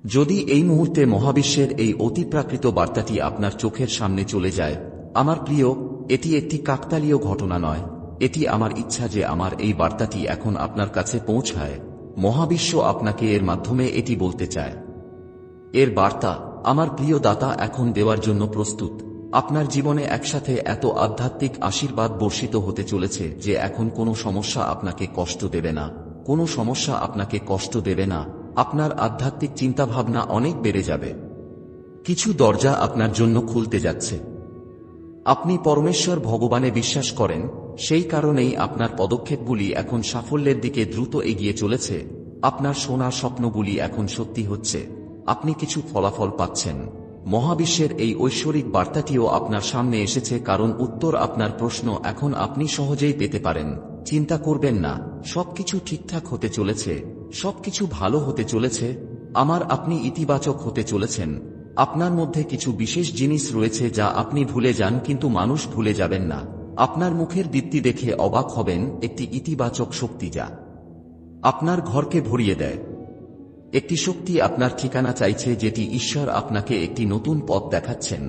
যদি এই মুহূর্তে মহাবিশ্বের এই অতিপ্রাকৃত বার্তাটি আপনার চোখের সামনে চলে যায়, আমার প্রিয়, এটি একটি কাকতালীয় ঘটনা নয়, এটি আমার ইচ্ছা যে আমার এই বার্তাটি এখন আপনার কাছে পৌঁছায়। মহাবিশ্ব আপনাকে এর মাধ্যমে এটি বলতে চায়। এর বার্তা, আমার প্রিয় দাতা, এখন দেওয়ার জন্য প্রস্তুত। আপনার জীবনে একসাথে এত আধ্যাত্মিক আশীর্বাদ বর্ষিত হতে চলেছে যে এখন কোনো সমস্যা আপনাকে কষ্ট দেবে না, কোনো সমস্যা আপনাকে কষ্ট দেবে না। আপনার আধ্যাত্মিক চিন্তাভাবনা অনেক বেড়ে যাবে। কিছু দরজা আপনার জন্য খুলতে যাচ্ছে। আপনি পরমেশ্বর ভগবানে বিশ্বাস করেন, সেই কারণেই আপনার পদক্ষেপগুলি এখন সাফল্যের দিকে দ্রুত এগিয়ে চলেছে। আপনার সোনার স্বপ্নগুলি এখন সত্যি হচ্ছে। আপনি কিছু ফলাফল পাচ্ছেন। মহাবিশ্বের এই ঐশ্বরিক বার্তাটিও আপনার সামনে এসেছে, কারণ উত্তর আপনার প্রশ্ন এখন আপনি সহজেই পেতে পারেন। চিন্তা করবেন না, সবকিছু ঠিকঠাক হতে চলেছে, সবকিছু ভালো হতে চলেছে। আপনি ইতিবাচক হতে চলেছেন। আপনার মধ্যে কিছু বিশেষ জিনিস রয়েছে যা আপনি ভুলে যান, কিন্তু মানুষ ভুলে যাবেন না। আপনার মুখের দীপ্তি দেখে অবাক হবেন, একটি ইতিবাচক শক্তি যা আপনার ঘরকে ভরিয়ে দেয়। একটি শক্তি আপনার ঠিকানা চাইছে, যেটি ঈশ্বর আপনাকে একটি নতুন পথ দেখাচ্ছেন।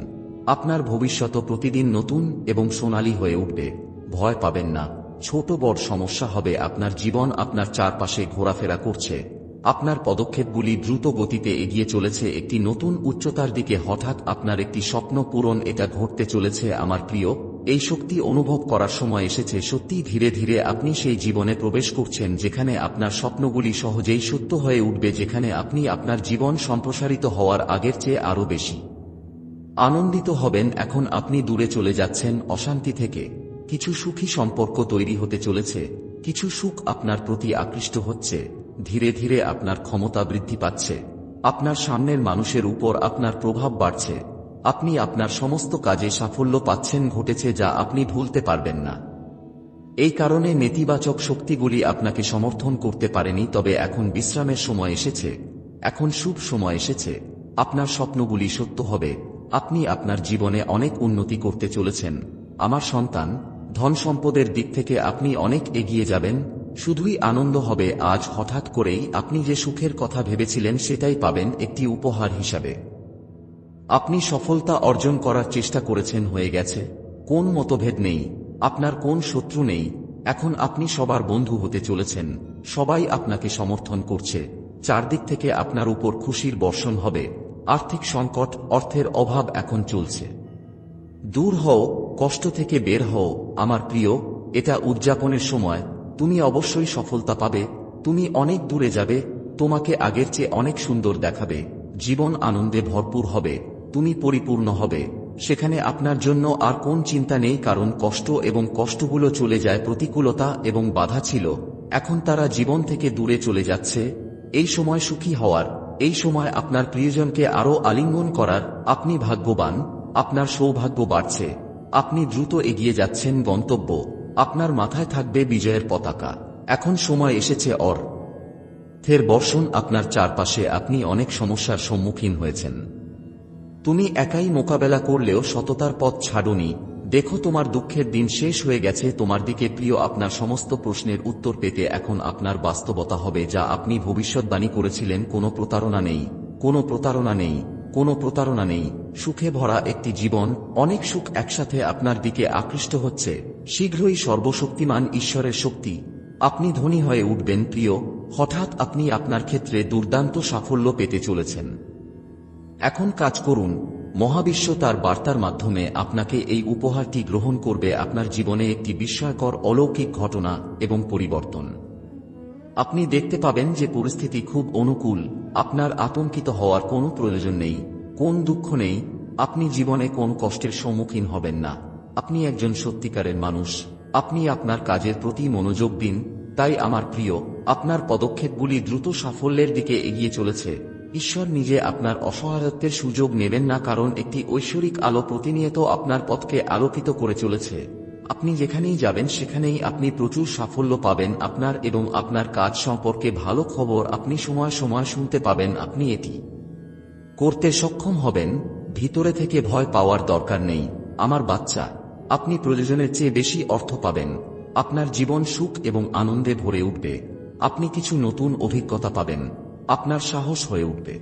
আপনার ভবিষ্যৎ প্রতিদিন নতুন এবং সোনালী হয়ে উঠবে। ভয় পাবেন না। ছোট বড় সমস্যা হবে, আপনার জীবন আপনার চারপাশে ঘোরাফেরা করছে। আপনার পদক্ষেপগুলি দ্রুত গতিতে এগিয়ে চলেছে একটি নতুন উচ্চতার দিকে। হঠাৎ আপনার একটি স্বপ্ন পূরণ, এটা ঘটতে চলেছে আমার প্রিয়। এই শক্তি অনুভব করার সময় এসেছে। সত্যি ধীরে ধীরে আপনি সেই জীবনে প্রবেশ করছেন যেখানে আপনার স্বপ্নগুলি সহজেই সত্য হয়ে উঠবে, যেখানে আপনি আপনার জীবন সম্প্রসারিত হওয়ার আগের চেয়ে আরও বেশি আনন্দিত হবেন। এখন আপনি দূরে চলে যাচ্ছেন অশান্তি থেকে। কিছু সুখী সম্পর্ক তৈরি হতে চলেছে। কিছু সুখ আপনার প্রতি আকৃষ্ট হচ্ছে। ধীরে ধীরে আপনার ক্ষমতা বৃদ্ধি পাচ্ছে। আপনার সামনের মানুষের উপর আপনার প্রভাব বাড়ছে। আপনি আপনার সমস্ত কাজে সাফল্য পাচ্ছেন। ঘটেছে যা আপনি ভুলতে পারবেন না। এই কারণে নেতিবাচক শক্তিগুলি আপনাকে সমর্থন করতে পারেনি, তবে এখন বিশ্রামের সময় এসেছে। এখন শুভ সময় এসেছে। আপনার স্বপ্নগুলি সত্য হবে। আপনি আপনার জীবনে অনেক উন্নতি করতে চলেছেন। আমার সন্তান, ধন সম্পদের দিক থেকে আপনি অনেক এগিয়ে যাবেন। শুধুই আনন্দ হবে। আজ হঠাৎ করেই আপনি যে সুখের কথা ভেবেছিলেন সেটাই পাবেন একটি উপহার হিসাবে। আপনি সফলতা অর্জন করার চেষ্টা করেছেন, হয়ে গেছে। কোন মতভেদ নেই, আপনার কোন শত্রু নেই। এখন আপনি সবার বন্ধু হতে চলেছেন। সবাই আপনাকে সমর্থন করছে। চারদিক থেকে আপনার উপর খুশির বর্ষণ হবে। আর্থিক সংকট, অর্থের অভাব এখন চলছে। দূর হও, কষ্ট থেকে বের হও আমার প্রিয়। এটা উদযাপনের সময়। তুমি অবশ্যই সফলতা পাবে। তুমি অনেক দূরে যাবে। তোমাকে আগের চেয়ে অনেক সুন্দর দেখাবে। জীবন আনন্দে ভরপুর হবে। তুমি পরিপূর্ণ হবে। সেখানে আপনার জন্য আর কোন চিন্তা নেই, কারণ কষ্ট এবং কষ্টগুলো চলে যায়। প্রতিকূলতা এবং বাধা ছিল, এখন তারা জীবন থেকে দূরে চলে যাচ্ছে। এই সময় সুখী হওয়ার, এই সময় আপনার প্রিয়জনকে আরও আলিঙ্গন করার। আপনি ভাগ্যবান। আপনার সৌভাগ্য বাড়ছে। আপনি দ্রুত এগিয়ে যাচ্ছেন গন্তব্য। আপনার মাথায় থাকবে বিজয়ের পতাকা। এখন সময় এসেছে অর্থের বর্ষণ আপনার চারপাশে। আপনি অনেক সমস্যার সম্মুখীন হয়েছেন। তুমি একাই মোকাবেলা করলেও সততার পথ ছাড়োনি। দেখো, তোমার দুঃখের দিন শেষ হয়ে গেছে। তোমার দিকে প্রিয় আপনার সমস্ত প্রশ্নের উত্তর পেতে এখন আপনার বাস্তবতা হবে যা আপনি ভবিষ্যৎবাণী করেছিলেন। কোনো প্রতারণা নেই, কোনো প্রতারণা নেই, কোনো প্রতারণা নেই। সুখে ভরা একটি জীবন, অনেক সুখ একসাথে আপনার দিকে আকৃষ্ট হচ্ছে। শীঘ্রই সর্বশক্তিমান ঈশ্বরের শক্তি। আপনি ধনী হয়ে উঠবেন প্রিয়। হঠাৎ আপনি আপনার ক্ষেত্রে দুর্দান্ত সাফল্য পেতে চলেছেন। এখন কাজ করুন। মহাবিশ্ব তার বার্তার মাধ্যমে আপনাকে এই উপহারটি গ্রহণ করবে। আপনার জীবনে একটি বিস্ময়কর অলৌকিক ঘটনা এবং পরিবর্তন। আপনি দেখতে পাবেন যে পরিস্থিতি খুব অনুকূল। আপনার আতঙ্কিত হওয়ার কোনো প্রয়োজন নেই, কোন দুঃখ নেই। আপনি জীবনে কোন কষ্টের সম্মুখীন হবেন না। আপনি একজন সত্যিকারের মানুষ। আপনি আপনার কাজের প্রতি মনোযোগ দিন। তাই আমার প্রিয়, আপনার পদক্ষেপগুলি দ্রুত সাফল্যের দিকে এগিয়ে চলেছে। ঈশ্বর নিজে আপনার অসহায়ত্বের সুযোগ নেবেন না, কারণ একটি ঐশ্বরিক আলো প্রতিনিয়ত আপনার পথকে আলোকিত করে চলেছে। আপনি যেখানেই যাবেন সেখানেই আপনি প্রচুর সাফল্য পাবেন। আপনার এবং আপনার কাজ সম্পর্কে ভালো খবর আপনি সময় সময় শুনতে পাবেন। আপনি এটি করতে সক্ষম হবেন। ভিতরে থেকে ভয় পাওয়ার দরকার নেই আমার বাচ্চা। আপনি প্রয়োজনের চেয়ে বেশি অর্থ পাবেন। আপনার জীবন সুখ এবং আনন্দে ভরে উঠবে। আপনি কিছু নতুন অভিজ্ঞতা পাবেন। আপনার সাহস হয়ে উঠবে।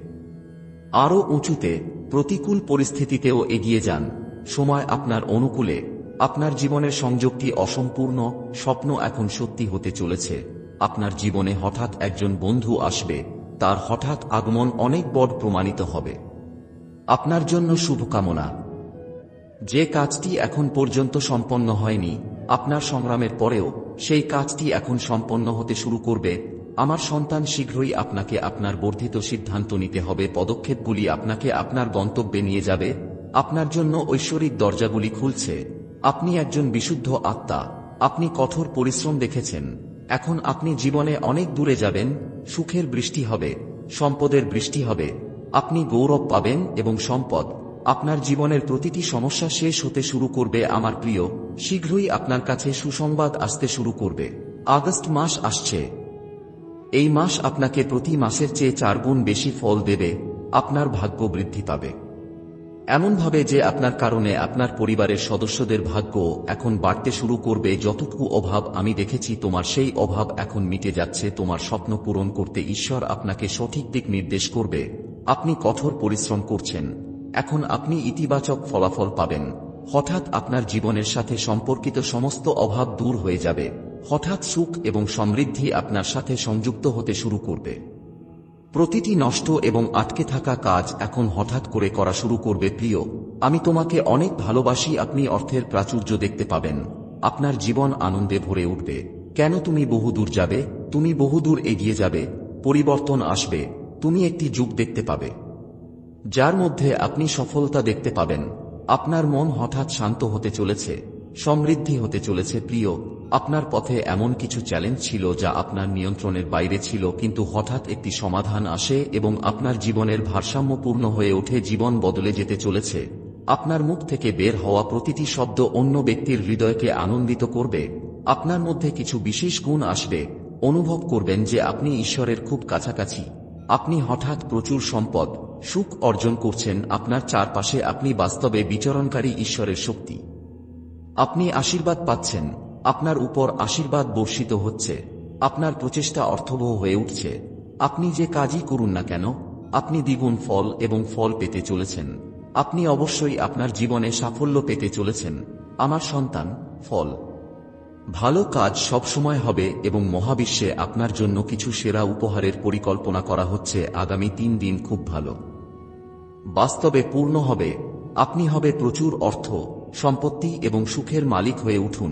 আরও উঁচুতে, প্রতিকূল পরিস্থিতিতেও এগিয়ে যান। সময় আপনার অনুকূলে। আপনার জীবনের সংযোগটি অসম্পূর্ণ, স্বপ্ন এখন সত্যি হতে চলেছে। আপনার জীবনে হঠাৎ একজন বন্ধু আসবে, তার হঠাৎ আগমন অনেক বড় প্রমাণিত হবে। আপনার জন্য শুভকামনা। যে কাজটি এখন পর্যন্ত সম্পন্ন হয়নি, আপনার সংগ্রামের পরেও সেই কাজটি এখন সম্পন্ন হতে শুরু করবে। আমার সন্তান, শীঘ্রই আপনাকে আপনার বর্ধিত সিদ্ধান্ত নিতে হবে। পদক্ষেপগুলি আপনাকে আপনার গন্তব্যে নিয়ে যাবে। আপনার জন্য ঐশ্বরিক দরজাগুলি খুলছে। আপনি একজন বিশুদ্ধ আত্মা। আপনি কঠোর পরিশ্রম দেখেছেন। এখন আপনি জীবনে অনেক দূরে যাবেন। সুখের বৃষ্টি হবে, সম্পদের বৃষ্টি হবে। আপনি গৌরব পাবেন এবং সম্পদ। আপনার জীবনের প্রতিটি সমস্যা শেষ হতে শুরু করবে। আমার প্রিয়, শীঘ্রই আপনার কাছে সুসংবাদ আসতে শুরু করবে। আগস্ট মাস আসছে। এই মাস আপনাকে প্রতি মাসের চেয়ে 4 গুণ বেশি ফল দেবে। আপনার ভাগ্য বৃদ্ধি পাবে এমনভাবে যে আপনার কারণে আপনার পরিবারের সদস্যদের ভাগ্য এখন বাড়তে শুরু করবে। যতটুকু অভাব আমি দেখেছি তোমার, সেই অভাব এখন মিটে যাচ্ছে। তোমার স্বপ্ন পূরণ করতে ঈশ্বর আপনাকে সঠিক দিক নির্দেশ করবে। আপনি কঠোর পরিশ্রম করছেন, এখন আপনি ইতিবাচক ফলাফল পাবেন। হঠাৎ আপনার জীবনের সাথে সম্পর্কিত সমস্ত অভাব দূর হয়ে যাবে। হঠাৎ সুখ এবং সমৃদ্ধি আপনার সাথে সংযুক্ত হতে শুরু করবে। প্রতিটি নষ্ট এবং আটকে থাকা কাজ এখন হঠাৎ করে করা শুরু করবে। প্রিয়, আমি তোমাকে অনেক ভালোবাসি। আপনি অর্থের প্রাচুর্য দেখতে পাবেন। আপনার জীবন আনন্দে ভরে উঠবে। কেন? তুমি বহুদূর যাবে, তুমি বহুদূর এগিয়ে যাবে। পরিবর্তন আসবে। তুমি একটি যুগ দেখতে পাবে যার মধ্যে আপনি সফলতা দেখতে পাবেন। আপনার মন হঠাৎ শান্ত হতে চলেছে, সমৃদ্ধি হতে চলেছে। প্রিয়, আপনার পথে এমন কিছু চ্যালেঞ্জ ছিল যা আপনার নিয়ন্ত্রণের বাইরে ছিল, কিন্তু হঠাৎ একটি সমাধান আসে এবং আপনার জীবনের ভারসাম্যপূর্ণ হয়ে ওঠে। জীবন বদলে যেতে চলেছে। আপনার মুখ থেকে বের হওয়া প্রতিটি শব্দ অন্য ব্যক্তির হৃদয়কে আনন্দিত করবে। আপনার মধ্যে কিছু বিশেষ গুণ আসবে। অনুভব করবেন যে আপনি ঈশ্বরের খুব কাছাকাছি। আপনি হঠাৎ প্রচুর সম্পদ, সুখ অর্জন করছেন। আপনার চারপাশে আপনি বাস্তবে বিচরণকারী ঈশ্বরের শক্তি। আপনি আশীর্বাদ পাচ্ছেন। আপনার উপর আশীর্বাদ বর্ষিত হচ্ছে। আপনার প্রচেষ্টা অর্থবহ হয়ে উঠছে। আপনি যে কাজই করুন না কেন, আপনি দ্বিগুণ ফল এবং ফল পেতে চলেছেন। আপনি অবশ্যই আপনার জীবনে সাফল্য পেতে চলেছেন। আমার সন্তান, ফল ভালো কাজ সবসময় হবে এবং মহাবিশ্বে আপনার জন্য কিছু সেরা উপহারের পরিকল্পনা করা হচ্ছে। আগামী 3 দিন খুব ভালো, বাস্তবে পূর্ণ হবে। আপনি হবে প্রচুর অর্থ, সম্পত্তি এবং সুখের মালিক হয়ে উঠুন।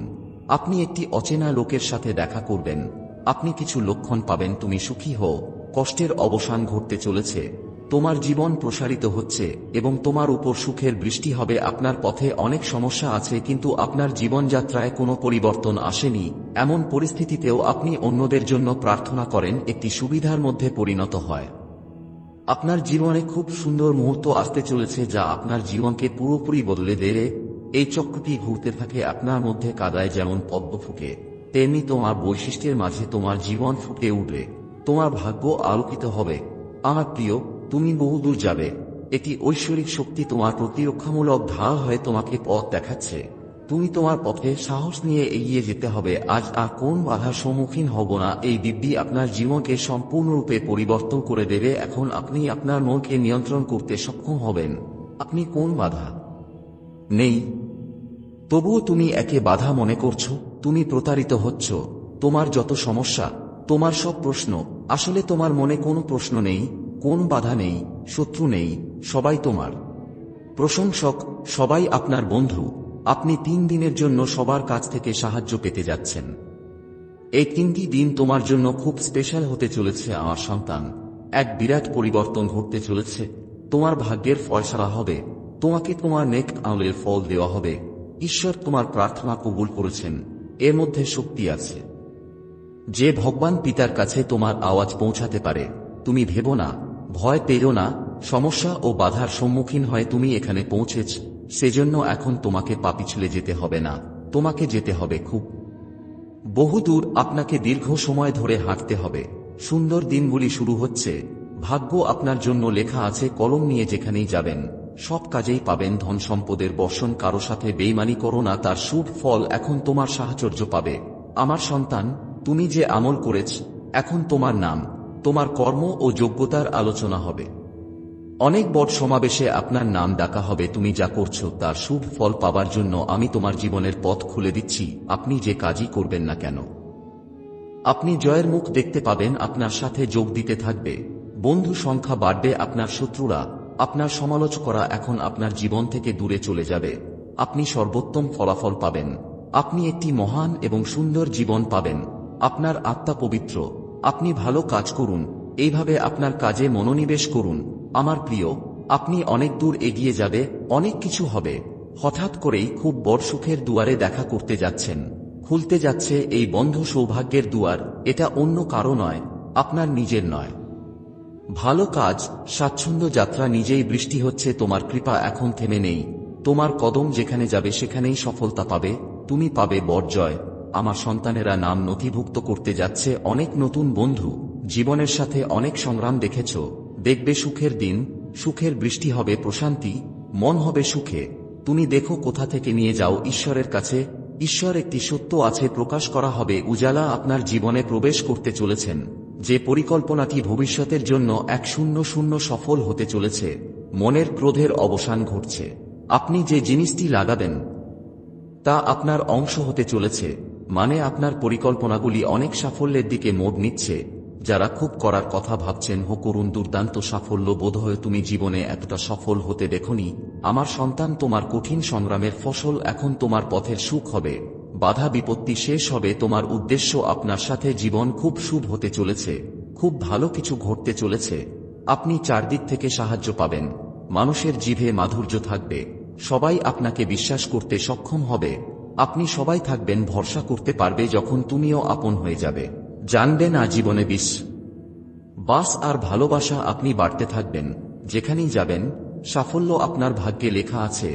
আপনি একটি অচেনা লোকের সাথে দেখা করবেন। আপনি কিছু লক্ষণ পাবেন। তুমি সুখী হও। কষ্টের অবসান ঘটতে চলেছে। তোমার জীবন প্রসারিত হচ্ছে এবং তোমার উপর সুখের বৃষ্টি হবে। আপনার পথে অনেক সমস্যা আছে, কিন্তু আপনার জীবনযাত্রায় কোনো পরিবর্তন আসেনি। এমন পরিস্থিতিতেও আপনি অন্যদের জন্য প্রার্থনা করেন, একটি সুবিধার মধ্যে পরিণত হয়। আপনার জীবনে খুব সুন্দর মুহূর্ত আসতে চলেছে যা আপনার জীবনকে পুরোপুরি বদলে দেবে। এই চক্রটি ঘুরতে থাকে আপনার মধ্যে। কাদায় যেমন পদ্ম ফুটে, তেমনি তোমার বৈশিষ্ট্যের মাঝে তোমার জীবন ফুটে উঠবে। তোমার ভাগ্য আলোকিত হবে। আমার প্রিয়, তুমি বহুদূর যাবে। এটি ঐশ্বরিক শক্তি তোমার প্রতিরক্ষামূলক ঢাল হয়ে তোমাকে পথ দেখাচ্ছে। তুমি তোমার পথে সাহস নিয়ে এগিয়ে যেতে হবে। আজ আর কোন বাধার সম্মুখীন হব না। এই দিব্যি আপনার জীবনকে সম্পূর্ণরূপে পরিবর্তন করে দেবে। এখন আপনি আপনার মনকে নিয়ন্ত্রণ করতে সক্ষম হবেন। আপনি কোন বাধা নেই, তবুও তুমি একে বাধা মনে করছো। তুমি প্রতারিত হচ্ছ। তোমার যত সমস্যা, তোমার সব প্রশ্ন, আসলে তোমার মনে কোনো প্রশ্ন নেই, কোন বাধা নেই, শত্রু নেই। সবাই তোমার প্রশংসক, সবাই আপনার বন্ধু। আপনি 3 দিনের জন্য সবার কাছ থেকে সাহায্য পেতে যাচ্ছেন। এই 3টি দিন তোমার জন্য খুব স্পেশাল হতে চলেছে আমার সন্তান। এক বিরাট পরিবর্তন ঘটতে চলেছে। তোমার ভাগ্যের ফয়সালা হবে। তোমাকে তোমার নেক আমলের ফল দেওয়া হবে। ঈশ্বর তোমার প্রার্থনা কবুল করেছেন। এর মধ্যে শক্তি আছে যে ভগবান পিতার কাছে তোমার আওয়াজ পৌঁছাতে পারে। তুমি ভেবো না, ভয় পেও না। সমস্যা ও বাধার সম্মুখীন হয়ে তুমি এখানে পৌঁছেছ, সেজন্য এখন তোমাকে পা পিছলে যেতে হবে না। তোমাকে যেতে হবে খুব বহুদূর। আপনাকে দীর্ঘ সময় ধরে হাঁটতে হবে। সুন্দর দিনগুলি শুরু হচ্ছে। ভাগ্য আপনার জন্য লেখা আছে। কলম নিয়ে যেখানেই যাবেন, সব কাজেই পাবেন ধন সম্পদের বর্ষণ। কারো সাথে বেইমানি করো না, তার শুভ ফল এখন তোমার সাহচর্য পাবে। আমার সন্তান, তুমি যে আমল করেছ, এখন তোমার নাম, তোমার কর্ম ও যোগ্যতার আলোচনা হবে। অনেক বড় সমাবেশে আপনার নাম ডাকা হবে। তুমি যা করছো তার শুভ ফল পাবার জন্য আমি তোমার জীবনের পথ খুলে দিচ্ছি। আপনি যে কাজই করবেন না কেন, আপনি জয়ের মুখ দেখতে পাবেন। আপনার সাথে যোগ দিতে থাকবে। বন্ধু সংখ্যা বাড়বে। আপনার শত্রুরা, আপনার সমালোচকরা এখন আপনার জীবন থেকে দূরে চলে যাবে। আপনি সর্বোত্তম ফলাফল পাবেন। আপনি একটি মহান এবং সুন্দর জীবন পাবেন। আপনার আত্মা পবিত্র। আপনি ভালো কাজ করুন, এইভাবে আপনার কাজে মনোনিবেশ করুন। আমার প্রিয়, আপনি অনেক দূর এগিয়ে যাবে, অনেক কিছু হবে। হঠাৎ করেই খুব বড় সুখের দুয়ারে দেখা করতে যাচ্ছেন। খুলতে যাচ্ছে এই বন্ধ সৌভাগ্যের দুয়ার। এটা অন্য কারো নয়, আপনার নিজের নয়। ভালো কাজ, স্বাচ্ছন্দ্য যাত্রা নিজেই বৃষ্টি হচ্ছে। তোমার কৃপা এখন থেমে নেই। তোমার কদম যেখানে যাবে সেখানেই সফলতা পাবে। তুমি পাবে বড় জয়। আমার সন্তানেরা নাম নথিভুক্ত করতে যাচ্ছে অনেক নতুন বন্ধু। জীবনের সাথে অনেক সংগ্রাম দেখেছ, দেখবে সুখের দিন, সুখের বৃষ্টি হবে, প্রশান্তি, মন হবে সুখে। তুমি দেখো কোথা থেকে নিয়ে যাও ঈশ্বরের কাছে। ঈশ্বর একটি সত্য আছে, প্রকাশ করা হবে। উজালা আপনার জীবনে প্রবেশ করতে চলেছেন। যে পরিকল্পনাটি ভবিষ্যতের জন্য 100 সফল হতে চলেছে। মনের ক্রোধের অবসান ঘটছে। আপনি যে জিনিসটি লাগাবেন তা আপনার অংশ হতে চলেছে। মানে আপনার পরিকল্পনাগুলি অনেক সাফল্যের দিকে মোড় নিচ্ছে। যারা খুব করার কথা ভাবছেন, হো করুন দুর্দান্ত সাফল্য। বোধহয় তুমি জীবনে এতটা সফল হতে দেখনি। আমার সন্তান, তোমার কঠিন সংগ্রামের ফসল এখন তোমার পথের সুখ হবে। বাধা বিপত্তি শেষ হবে। তোমার উদ্দেশ্য আপনার সাথে জীবন খুব শুভ হতে চলেছে। খুব ভালো কিছু ঘটতে চলেছে। আপনি চারদিক থেকে সাহায্য পাবেন। মানুষের জিভে মাধুর্য থাকবে। সবাই আপনাকে বিশ্বাস করতে সক্ষম হবে। আপনি সবাই থাকবেন, ভরসা করতে পারবে যখন তুমিও আপন হয়ে যাবে। জানবেন আজীবনে বাস আর ভালোবাসা আপনি বাড়তে থাকবেন। যেখানেই যাবেন, সাফল্য আপনার ভাগ্যে লেখা আছে।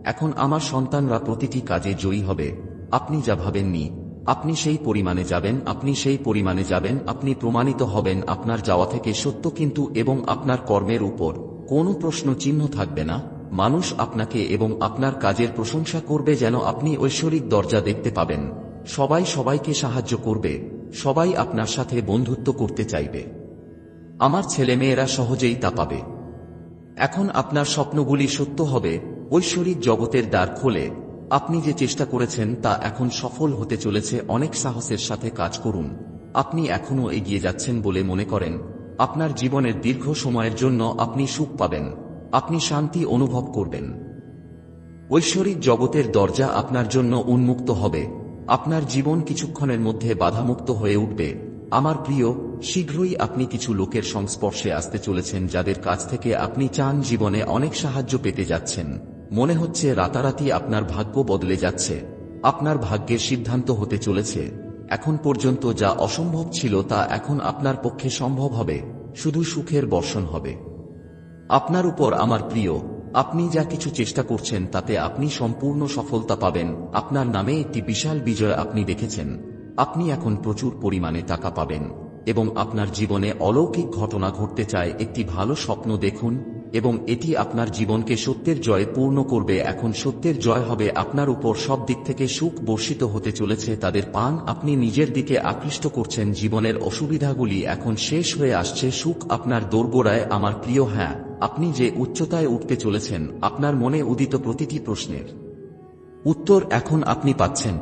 এখন আমার সন্তানরা প্রতিটি কাজে জয়ী হবে। আপনি যা ভাবেননি, আপনি সেই পরিমাণে যাবেন। আপনি সেই পরিমাণে যাবেন। আপনি প্রমাণিত হবেন আপনার যাওয়া থেকে সত্য কিন্তু এবং আপনার কর্মের উপর কোনো প্রশ্ন চিহ্ন থাকবে না। মানুষ আপনাকে এবং আপনার কাজের প্রশংসা করবে যেন আপনি ঐশ্বরিক দরজা দেখতে পাবেন। সবাই সবাইকে সাহায্য করবে। সবাই আপনার সাথে বন্ধুত্ব করতে চাইবে। আমার ছেলেমেয়েরা সহজেই তা পাবে। এখন আপনার স্বপ্নগুলি সত্য হবে। ঐশ্বরিক জগতের দ্বার খোলে। আপনি যে চেষ্টা করেছেন তা এখন সফল হতে চলেছে। অনেক সাহসের সাথে কাজ করুন। আপনি এখনো এগিয়ে যাচ্ছেন বলে মনে করেন। আপনার জীবনের দীর্ঘ সময়ের জন্য আপনি সুখ পাবেন। আপনি শান্তি অনুভব করবেন। ঐশ্বরিক জগতের দরজা আপনার জন্য উন্মুক্ত হবে। আপনার জীবন কিছুক্ষণের মধ্যে বাধামুক্ত হয়ে উঠবে। আমার প্রিয়, শীঘ্রই আপনি কিছু লোকের সংস্পর্শে আসতে চলেছেন যাদের কাছ থেকে আপনি চান জীবনে অনেক সাহায্য পেতে যাচ্ছেন। মনে হচ্ছে রাতারাতি আপনার ভাগ্য বদলে যাচ্ছে। আপনার ভাগ্যের সিদ্ধান্ত হতে চলেছে। এখন পর্যন্ত যা অসম্ভব ছিল তা এখন আপনার পক্ষে সম্ভব হবে। শুধু সুখের বর্ষণ হবে আপনার উপর। আমার প্রিয়, আপনি যা কিছু চেষ্টা করছেন তাতে আপনি সম্পূর্ণ সফলতা পাবেন। আপনার নামে একটি বিশাল বিজয় আপনি দেখেছেন। আপনি এখন প্রচুর পরিমাণে টাকা পাবেন এবং আপনার জীবনে অলৌকিক ঘটনা ঘটতে চায়। একটি ভালো স্বপ্ন দেখুন এবং এটি আপনার জীবনকে সত্যের জয়ে পূর্ণ করবে। এখন সত্যের জয় হবে আপনার উপর। সব দিক থেকে সুখ বর্ষিত হতে চলেছে। তাদের পান আপনি নিজের দিকে আকৃষ্ট করছেন। জীবনের অসুবিধাগুলি এখন শেষ হয়ে আসছে। সুখ আপনার দোরগোড়ায়। আমার প্রিয়, হ্যাঁ, আপনি যে উচ্চতায় উঠতে চলেছেন, আপনার মনে উদিত প্রতিটি প্রশ্নের উত্তর এখন আপনি পাচ্ছেন।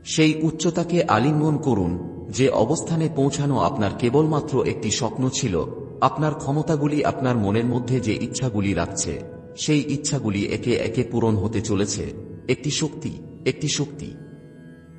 সেই উচ্চতাকে আলিঙ্গন করুন। যে অবস্থানে পৌঁছানো আপনার কেবলমাত্র একটি স্বপ্ন ছিল। আপনার ক্ষমতাগুলি আপনার মনের মধ্যে যে ইচ্ছাগুলি রাখছে, সেই ইচ্ছাগুলি একে একে পূরণ হতে চলেছে। একটি শক্তি, একটি শক্তি।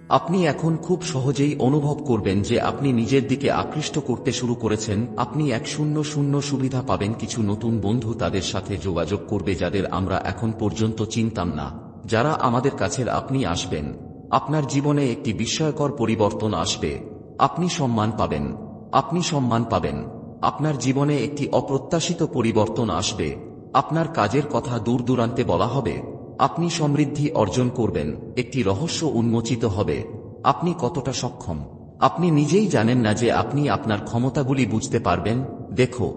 আপনি এখন খুব সহজেই অনুভব করবেন যে আপনি নিজের দিকে আকৃষ্ট করতে শুরু করেছেন। আপনি 100 সুবিধা পাবেন। কিছু নতুন বন্ধু তাদের সাথে যোগাযোগ করবে যাদের আমরা এখন পর্যন্ত চিনতাম না। যারা আমাদের কাছের, আপনি আসবেন। আপনার জীবনে একটি বিস্ময়কর পরিবর্তন আসবে। আপনি সম্মান পাবেন। আপনি সম্মান পাবেন। আপনার জীবনে একটি অপ্রত্যাশিত পরিবর্তন আসবে। আপনার কাজের কথা দূর দূরান্তে বলা হবে। আপনি সমৃদ্ধি অর্জন করবেন। একটি রহস্য উন্মোচিত হবে। আপনি কতটা সক্ষম আপনি নিজেই জানেন না যে আপনি আপনার ক্ষমতাগুলি বুঝতে পারবেন। দেখো,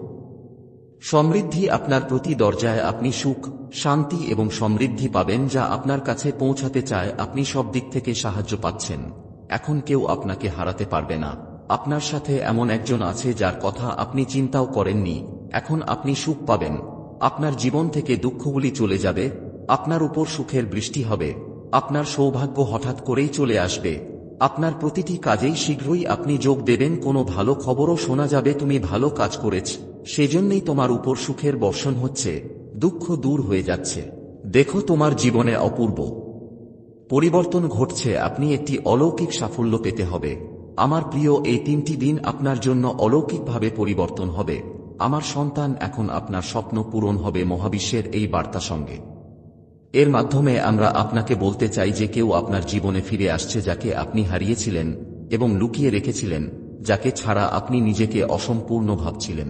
সমৃদ্ধি আপনার প্রতি দরজায়। আপনি সুখ, শান্তি এবং সমৃদ্ধি পাবেন যা আপনার কাছে পৌঁছাতে চায়। আপনি সব দিক থেকে সাহায্য পাচ্ছেন। এখন কেউ আপনাকে হারাতে পারবে না। আপনার সাথে এমন একজন আছে যার কথা আপনি চিন্তাও করেননি। এখন আপনি সুখ পাবেন, আপনার জীবন থেকে দুঃখগুলি চলে যাবে, আপনার উপর সুখের বৃষ্টি হবে, আপনার সৌভাগ্য হঠাৎ করেই চলে আসবে, আপনার প্রতিটি কাজেই শীঘ্রই আপনি যোগ দেবেন, কোনো ভালো খবরও শোনা যাবে, তুমি ভালো কাজ করেছ সেজন্যই তোমার উপর সুখের বর্ষণ হচ্ছে, দুঃখ দূর হয়ে যাচ্ছে। দেখো তোমার জীবনে অপূর্ব পরিবর্তন ঘটছে, আপনি একটি অলৌকিক সাফল্য পেতে হবে। আমার প্রিয়, এই 3টি দিন আপনার জন্য অলৌকিকভাবে পরিবর্তন হবে। আমার সন্তান, এখন আপনার স্বপ্ন পূরণ হবে মহাবিশ্বের এই বার্তা সঙ্গে। এর মাধ্যমে আমরা আপনাকে বলতে চাই যে কেউ আপনার জীবনে ফিরে আসছে যাকে আপনি হারিয়েছিলেন এবং লুকিয়ে রেখেছিলেন, যাকে ছাড়া আপনি নিজেকে অসম্পূর্ণ ভাবছিলেন।